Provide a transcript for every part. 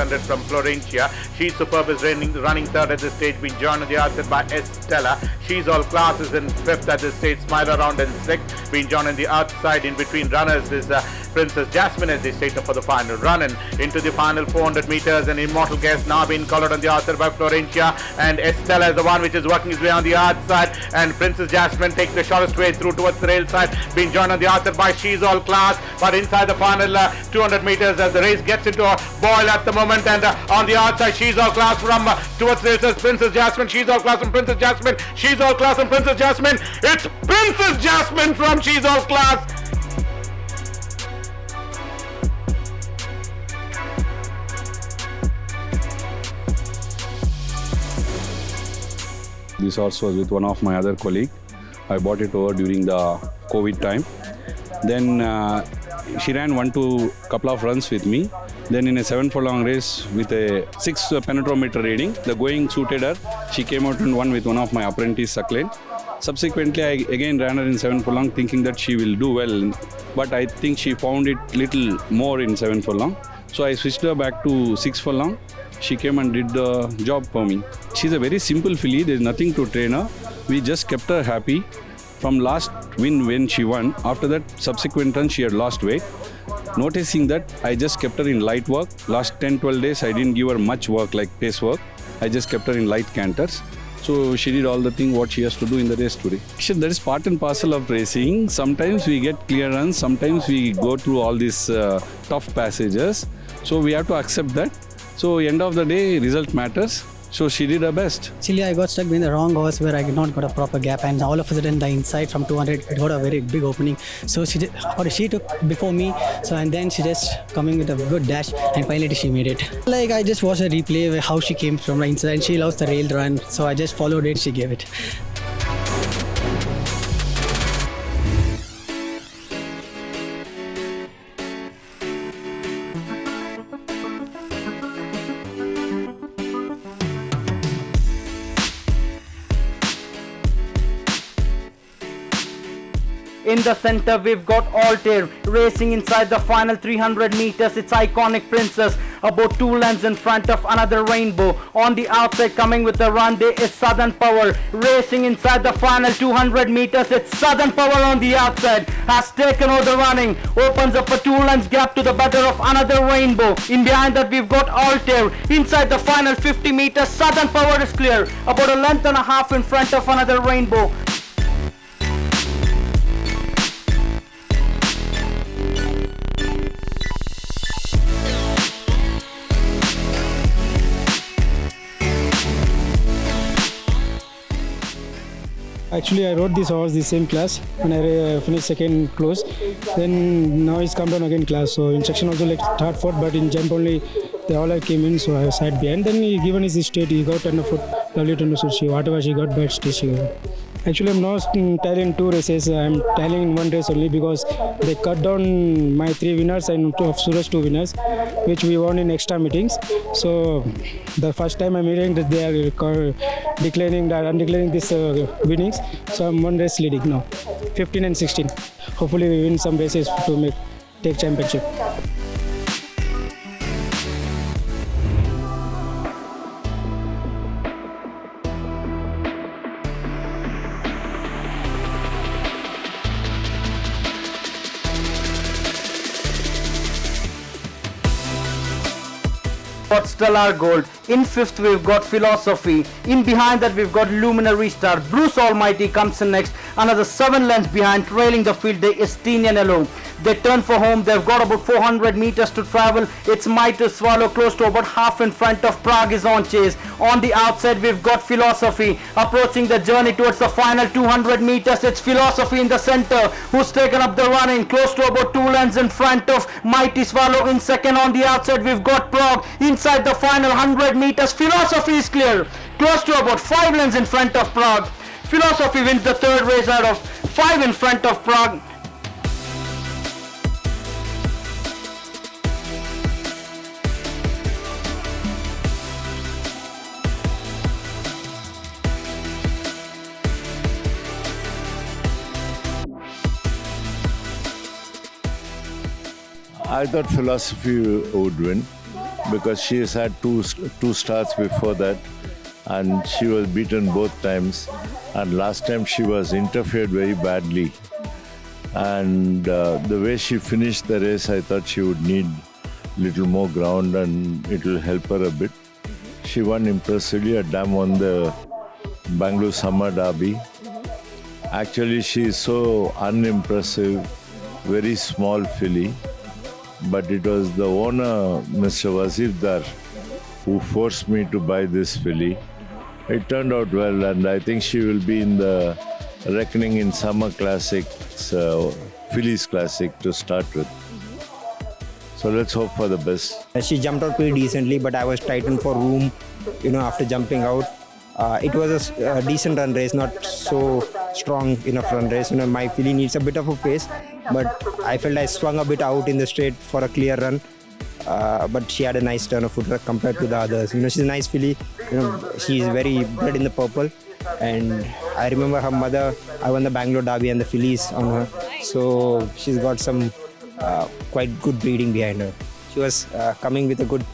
600 from Florencia. She's superb, is running third at this stage, being joined on the outside by Estella. She's all classes in fifth at this stage, Smile Around in sixth, being joined on the outside. In between runners is Princess Jasmine as they state for the final. Running into the final 400 meters, an immortal guest now being collared on the outside by Florencia, and Estella is the one which is working his way on the outside, and Princess Jasmine takes the shortest way through towards the rail side, being joined on the outside by She's All Class. But inside the final 200 meters as the race gets into a boil at the moment, and on the outside She's All Class from towards the races, Princess Jasmine, She's All Class and Princess Jasmine, She's All Class and Princess Jasmine. It's Princess Jasmine from She's All Class. This horse was with one of my other colleague. I bought it over during the COVID time. Then she ran 1-2 couple of runs with me. Then in a 7 furlong race with a 6 penetrometer reading, the going suited her. She came out and won with one of my apprentice Suckling. Subsequently, I again ran her in 7 furlong thinking that she will do well. But I think she found it little more in 7 furlong. So I switched her back to 6 furlong. She came and did the job for me. She's a very simple filly. There's nothing to train her. We just kept her happy. From last win when she won, after that subsequent run she had lost weight. Noticing that, I just kept her in light work. Last 10-12 days I didn't give her much work like pace work. I just kept her in light canters. So she did all the thing what she has to do in the race today. That is part and parcel of racing. Sometimes we get clear runs, sometimes we go through all these tough passages. So we have to accept that. So end of the day, result matters. So she did her best. Actually, I got stuck in the wrong horse where I did not got a proper gap, and all of a sudden the inside from 200 it got a very big opening. So she took before me. So and then she just coming with a good dash, and finally she made it. Like I just watched a replay how she came from the inside. She lost the rail run, so I just followed it. She gave it. In the center, we've got Altair racing inside the final 300 meters. It's iconic Princess, about 2 lengths in front of another Rainbow. On the outside, coming with the run, there is Southern Power racing inside the final 200 meters. It's Southern Power on the outside, has taken over the running, opens up a 2 lengths gap to the better of another Rainbow. In behind that, we've got Altair inside the final 50 meters. Southern Power is clear, about 1.5 lengths in front of another Rainbow. Actually, I rode this horse the same class when I finished second close. Then now he's come down again class. So in section also like third, fourth, but in jump only they all came in. So I sat behind. Then he given his state, he got 10 foot, lovely 10 foot. She whatever she got, bad stage she got. Actually, I'm not tallying 2 races. I'm tallying in 1 race only because they cut down my 3 winners and of Suraj 2 winners, which we won in extra meetings. So the first time I'm hearing that they are declaring this winnings. So I'm 1 race leading now, 15 and 16. Hopefully we win some races to take championship. Got Stellar Gold. In 5th we've got Philosophy. In behind that we've got Luminary Star. Bruce Almighty comes in next. Another 7 lengths behind, trailing the field there is Tinian Yellow. They turn for home. They've got about 400 meters to travel. It's Might to Swallow close to about half in front of Prague is on chase. On the outside we've got Philosophy approaching the journey towards the final 200 meters. It's Philosophy in the center who's taken up the running close to about 2 lengths in front of Mighty Swallow. In second on the outside we've got Prague. Inside the final 100 meters Philosophy is clear, close to about 5 lengths in front of Prague. Philosophy wins the third race out of 5 in front of Prague. I thought Philosophy would win, because she has had two starts before that, and she was beaten both times. And last time she was interfered very badly. And the way she finished the race, I thought she would need little more ground and it will help her a bit. She won impressively. A dam won the Bangalore Summer Derby. Actually, she is so unimpressive, very small filly. But it was the owner, Mr. WHIZZO, who forced me to buy this filly. It turned out well, and I think she will be in the reckoning in Summer Classics, Fillies Classic to start with. So let's hope for the best. She jumped out pretty decently, but I was tightened for room, after jumping out. It was a decent run race, not so strong enough run race. My filly needs a bit of a pace, but I felt I swung a bit out in the straight for a clear run. But she had a nice turn of footwork compared to the others. She's a nice filly. She's very bred in the purple. And I remember her mother, I won the Bangalore Derby and the fillies on her. So she's got some quite good breeding behind her. She was coming with a good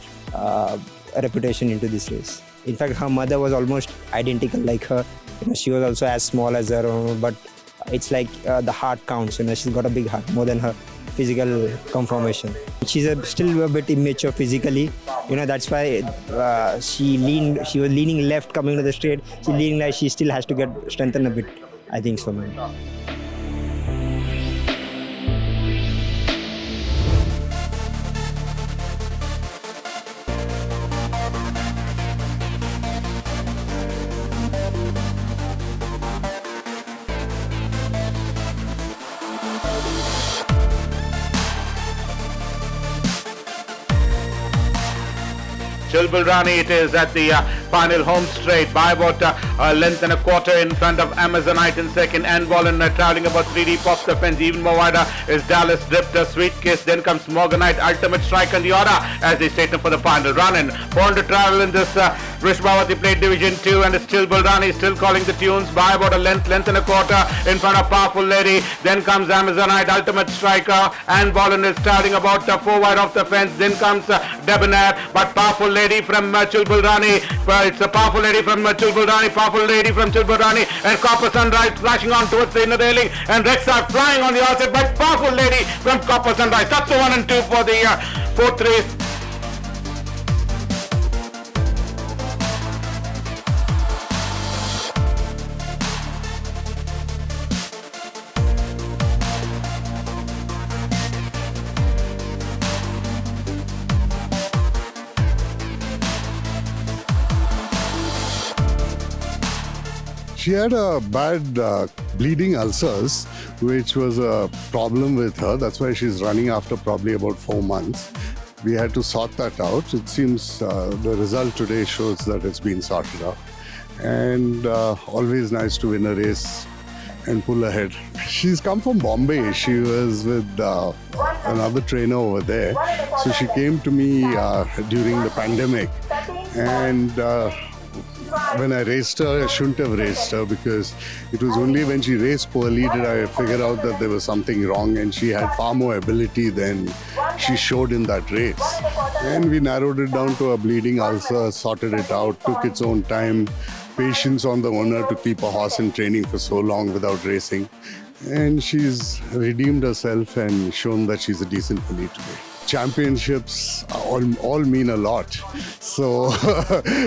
reputation into this race. In fact, her mother was almost identical like her. She was also as small as her, but it's like the heart counts. She's got a big heart, more than her physical conformation. She's still a bit immature physically. That's why she was leaning left coming to the straight. She's leaning like she still has to get strengthened a bit. I think so, man. Chilbul Rani it is at the final home straight by about a length and a quarter in front of Amazonite in second, and Ballin traveling about 3 deep off the fence. Even more wider is Dallas Drifter, Sweet Kiss, then comes Morganite, Ultimate Strike on the order as they straighten for the final run-in. Born to travel in this Vrishbhavati Plate Division 2, and it's Chilbul Rani still calling the tunes by about a length and a quarter in front of Powerful Lady. Then comes Amazonite, Ultimate Striker, and Ballin is traveling about 4 wide off the fence. Then comes Debonair, but Powerful Lady from Chilbul Rani. It's a Powerful Lady from Chilbul Rani, Powerful Lady from Chilbul Rani, and Copper Sunrise flashing on towards the inner railing, and Rex are flying on the outside, but Powerful Lady from Copper Sunrise. That's the 1 and 2 for the fourth race. She had a bad bleeding ulcers, which was a problem with her. That's why she's running after probably about 4 months. We had to sort that out. It seems the result today shows that it's been sorted out. And always nice to win a race and pull ahead. She's come from Bombay. She was with another trainer over there. So she came to me during the pandemic. And when I raced her, I shouldn't have raced her, because it was only when she raced poorly did I figure out that there was something wrong, and she had far more ability than she showed in that race. And we narrowed it down to a bleeding ulcer, sorted it out, took its own time, patience on the owner to keep a horse in training for so long without racing. And she's redeemed herself and shown that she's a decent filly today. Championships all mean a lot. So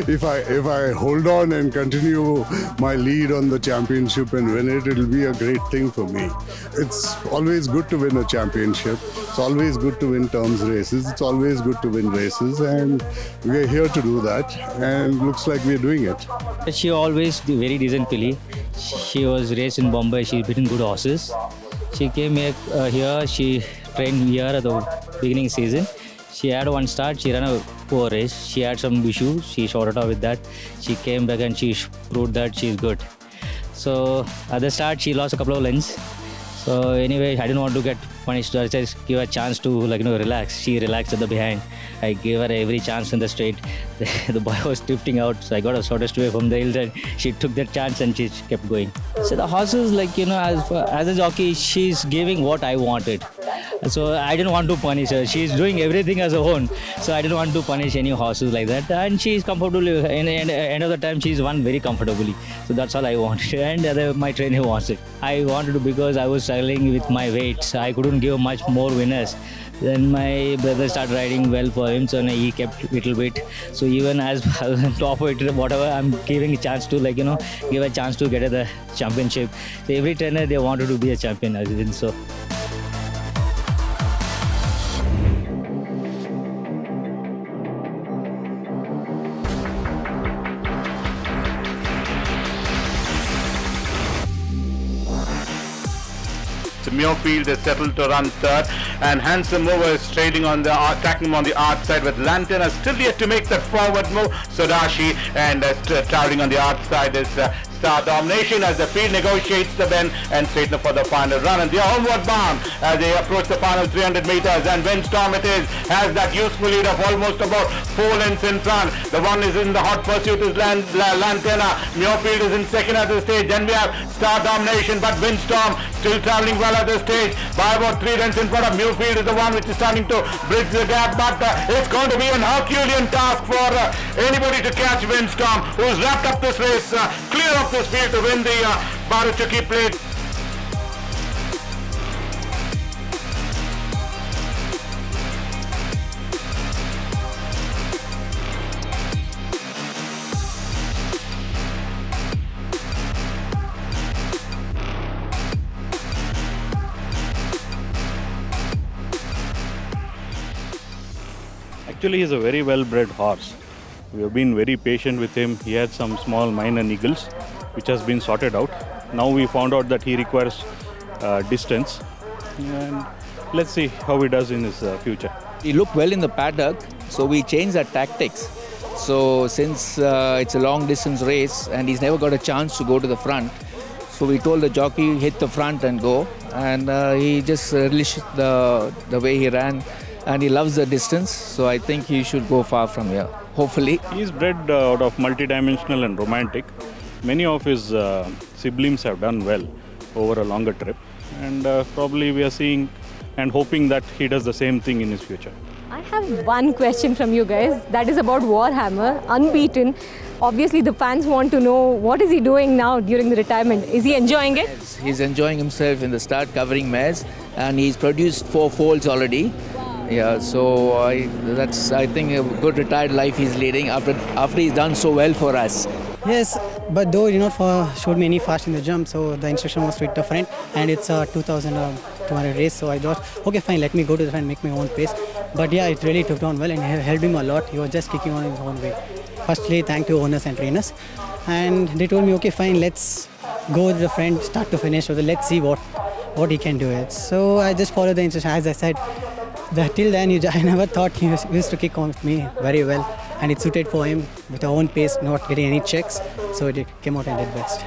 if I hold on and continue my lead on the championship and win it, it'll be a great thing for me. It's always good to win a championship. It's always good to win terms races. It's always good to win races, and we're here to do that, and looks like we're doing it. She always very decent filly. She was raised in Bombay. She's beaten good horses. She came here. She trained here at the beginning season. She had one start. She ran a poor race. She had some issues. She sorted out with that. She came back and she proved that she's good. So at the start, she lost a couple of lengths. So anyway, I didn't want to get punished. I just give her a chance to relax. She relaxed at the behind. I gave her every chance in the straight. The boy was drifting out, so I got her shortest way from the hill, and she took that chance and she kept going. So the horses, as a jockey, she's giving what I wanted. So I didn't want to punish her. She's doing everything as her own. So I didn't want to punish any horses like that. And she's comfortable. In the end of the time, she's won very comfortably. So that's all I wanted. And my trainer wants it. I wanted to because I was struggling with my weights. I couldn't give much more winners. Then my brother started riding well for him, so he kept little bit. So even as top weight, whatever, I'm giving a chance to give a chance to get the championship. So every trainer they wanted to be a champion, as in so. Muirfield is settled to run third, and Handsome Mover is trading on the attacking him on the outside with Lantana still yet to make that forward move. Sodashi and traveling on the outside is Star Domination as the field negotiates the bend and straighten for the final run, and they are homeward bound as they approach the final 300 meters, and WINDSTORM it is, has that useful lead of almost about 4 lengths in front. The one is in the hot pursuit is Lantana. Muirfield is in second at the stage. Then we have Star Domination, but WINDSTORM still traveling well at the stage by about 3 lengths in front of Muirfield is the one which is starting to bridge the gap, but it's going to be an Herculean task for anybody to catch WINDSTORM, who's wrapped up this race clear of this field to win the Bharat plate. Actually, he's a very well-bred horse. We have been very patient with him. He had some small minor niggles, which has been sorted out. Now we found out that he requires distance, and let's see how he does in his future. He looked well in the paddock, so we changed our tactics. So since it's a long distance race and he's never got a chance to go to the front, so we told the jockey hit the front and go, and he just relished the way he ran, and he loves the distance, so I think he should go far from here, hopefully. He's bred out of multidimensional and romantic. Many of his siblings have done well over a longer trip, and probably we are seeing and hoping that he does the same thing in his future. I have one question from you guys, that is about Warhammer, unbeaten. Obviously the fans want to know what is he doing now during the retirement. Is he enjoying it? Yes, he's enjoying himself in the start covering mares, and he's produced 4 foals already. Yeah, so that's I think a good retired life he's leading after he's done so well for us. Yes, but though showed me any fast in the jump, so the instruction was to hit the front, and it's a 2,200 race, so I thought, okay fine, let me go to the front, make my own pace. But yeah, it really took down well and helped him a lot. He was just kicking on his own way. Firstly, thank to owners and trainers, and they told me, okay fine, let's go to the front, start to finish, so let's see what he can do it. So I just followed the instruction. As I said, till then I never thought he used to kick on with me very well, and it suited for him with our own pace, not getting any checks, so it came out and did best.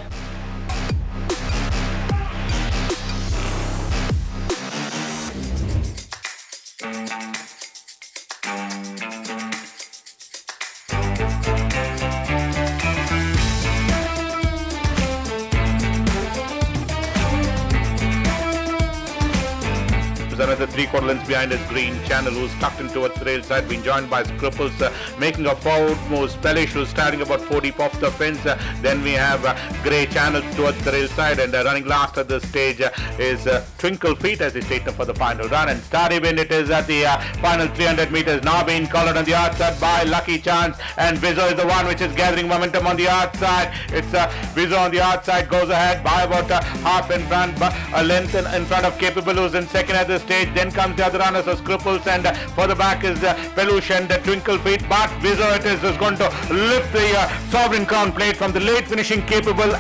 Another 3/4 lengths behind his green channel, who's tucked in towards the rail side, being joined by Scripples, making a forward move. Spellish, who's starting about 40 off the fence. Then we have Grey Channel towards the rail side, and running last at this stage is Twinkle Feet as they straighten for the final run. And Starry Wind it is at the final 300 meters, now being collared on the outside by Lucky Chance, and WHIZZO is the one which is gathering momentum on the outside. It's WHIZZO on the outside, goes ahead by about half in front, a length in front of Capable, who's in second at the stage. Then comes the other runners of Scripples, and further back is Peluche and Twinkle Feet, but WHIZZO it is going to lift the Sovereign Crown plate from the late finishing Capable.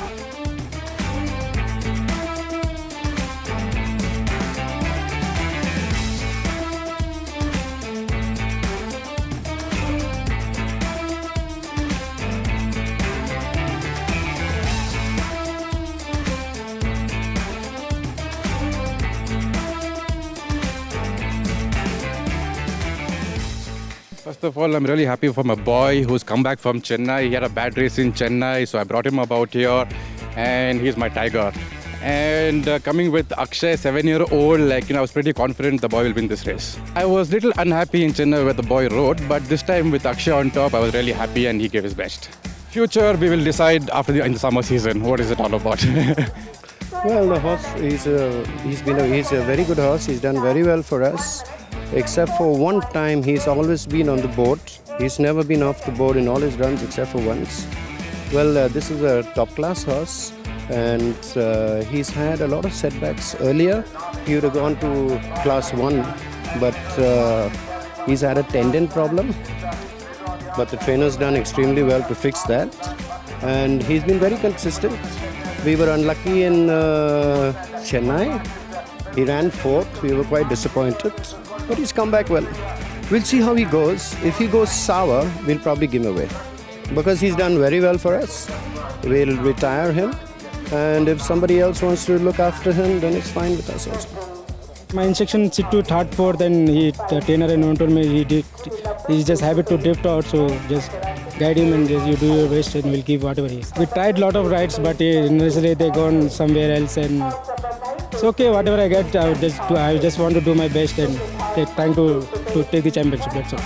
First of all, I'm really happy for my boy who's come back from Chennai. He had a bad race in Chennai, so I brought him about here, and he's my tiger. And coming with Akshay, 7-year-old, I was pretty confident the boy will win this race. I was little unhappy in Chennai where the boy rode, but this time with Akshay on top, I was really happy and he gave his best. Future, we will decide in the summer season. What is it all about? Well, the horse, he's a very good horse. He's done very well for us. Except for one time, he's always been on the board. He's never been off the board in all his runs except for once. Well, this is a top-class horse, and he's had a lot of setbacks earlier. He would have gone to class 1, but he's had a tendon problem. But the trainer's done extremely well to fix that, and he's been very consistent. We were unlucky in Chennai. He ran 4th. We were quite disappointed, but he's come back well. We'll see how he goes. If he goes sour, we'll probably give him away, because he's done very well for us. We'll retire him, and if somebody else wants to look after him, then it's fine with us also. My instruction sit to third, 4th, and the trainer and told me he's just habit to drift out, so just guide him and just you do your best and we'll give whatever he is. We tried a lot of rides, but initially they gone somewhere else, and it's okay, whatever I get, I just want to do my best and trying to take the championship, that's all.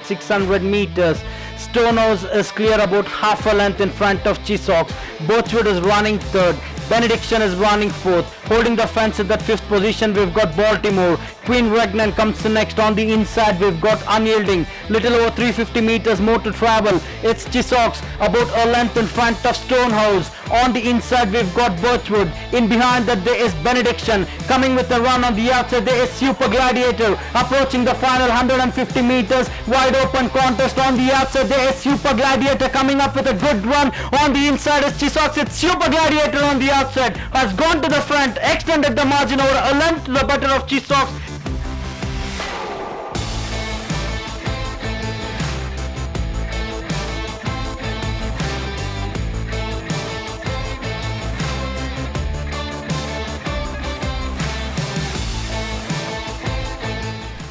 .600 meters. Stonehouse is clear about half a length in front of Chisholm. Birchwood is running 3rd. Benediction is running 4th. Holding the fence at that 5th position, we've got Baltimore. Queen Regnan comes next. On the inside, we've got Unyielding. Little over 350 meters more to travel. It's Chisholm about a length in front of Stonehouse. On the inside, we've got Birchwood. In behind that, there is Benediction. Coming with a run on the outside, there is Super Gladiator. Approaching the final 150 meters. Wide open contest on the outside. There is Super Gladiator coming up with a good run. On the inside is Chisholm. It's Super Gladiator on the outside. Has gone to the front. Extended the margin over a length to the better of Chisholm.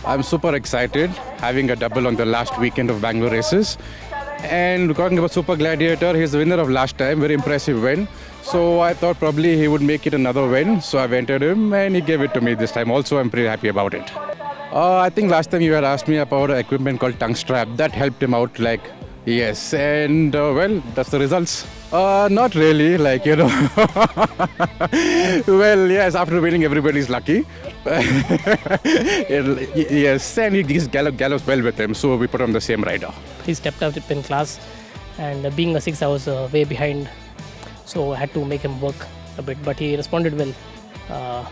I'm super excited, having a double on the last weekend of Bangalore races. And talking about Super Gladiator, he's the winner of last time, very impressive win. So I thought probably he would make it another win. So I've entered him and he gave it to me this time. Also, I'm pretty happy about it. I think last time you had asked me about an equipment called tongue strap. That helped him out, yes. And well, that's the results. Not really, Well, yes, after winning, everybody's lucky. Yes, and he gallops well with him, so we put on the same rider. He stepped up in class, and being a 6, I was way behind, so I had to make him work a bit, but he responded well.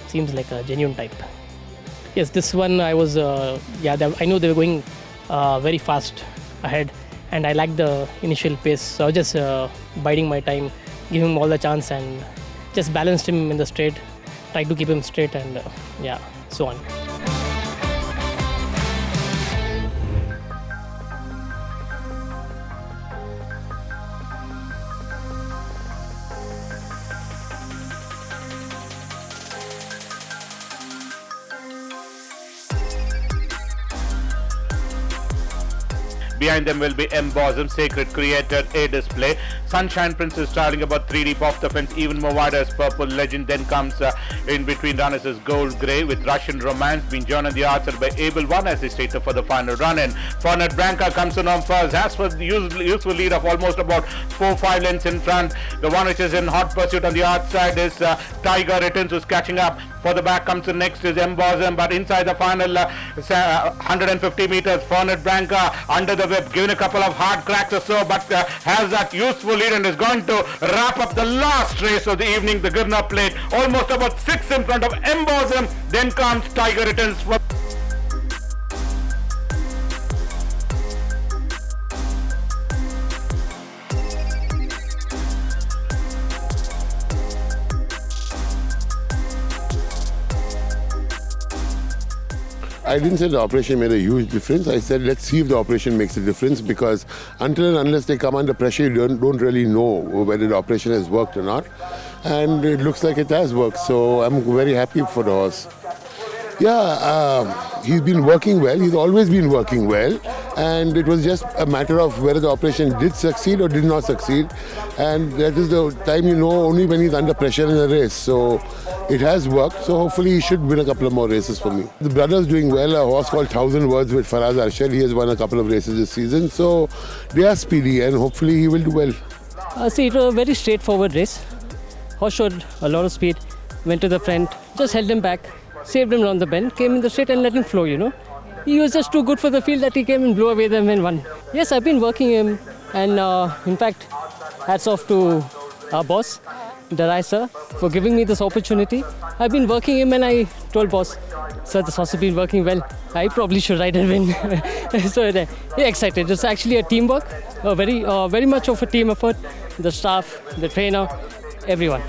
Seems like a genuine type. Yes, this one I was, I know they were going very fast ahead, and I liked the initial pace, so I was just biding my time, giving him all the chance, and just balanced him in the straight, tried to keep him straight, and so on. Behind them will be Embossum, Sacred Creator, A Display. Sunshine Princess starting about 3 deep off the fence, even more wide as Purple Legend. Then comes in between runners is Gold Grey with Russian Romance being joined on the outside by Able One as they stayed for the final run in. FERNET BRANCA comes in on first, has for the useful lead of almost about 4-5 lengths in front. The one which is in hot pursuit on the outside is Tiger Returns, who's catching up. For the back comes the next is Embossum, but inside the final 150 meters, FERNET BRANCA under the whip, giving a couple of hard cracks or so, but has that useful lead and is going to wrap up the last race of the evening. The Girna Plate, almost about 6 in front of Embossum. Then comes Tiger Returns. I didn't say the operation made a huge difference. I said let's see if the operation makes a difference, because until and unless they come under pressure, you don't really know whether the operation has worked or not. And it looks like it has worked, so I'm very happy for the horse. Yeah, he's been working well. He's always been working well. And it was just a matter of whether the operation did succeed or did not succeed. And that is the time you know only when he's under pressure in a race. So it has worked. So hopefully he should win a couple of more races for me. The brother's doing well. A horse called 1000 Words with Faraz Arshad. He has won a couple of races this season. So they are speedy and hopefully he will do well. See, it was a very straightforward race. Horse showed a lot of speed, went to the front, just held him back, saved him around the bend, came in the straight and let him flow, you know. He was just too good for the field that he came and blew away them and won. Yes, I've been working him, and in fact, hats off to our boss, Darai sir, for giving me this opportunity. I've been working him and I told boss, sir, this horse has been working well. I probably should ride and win. So yeah, excited. It's actually a teamwork, very much of a team effort. The staff, the trainer, everyone.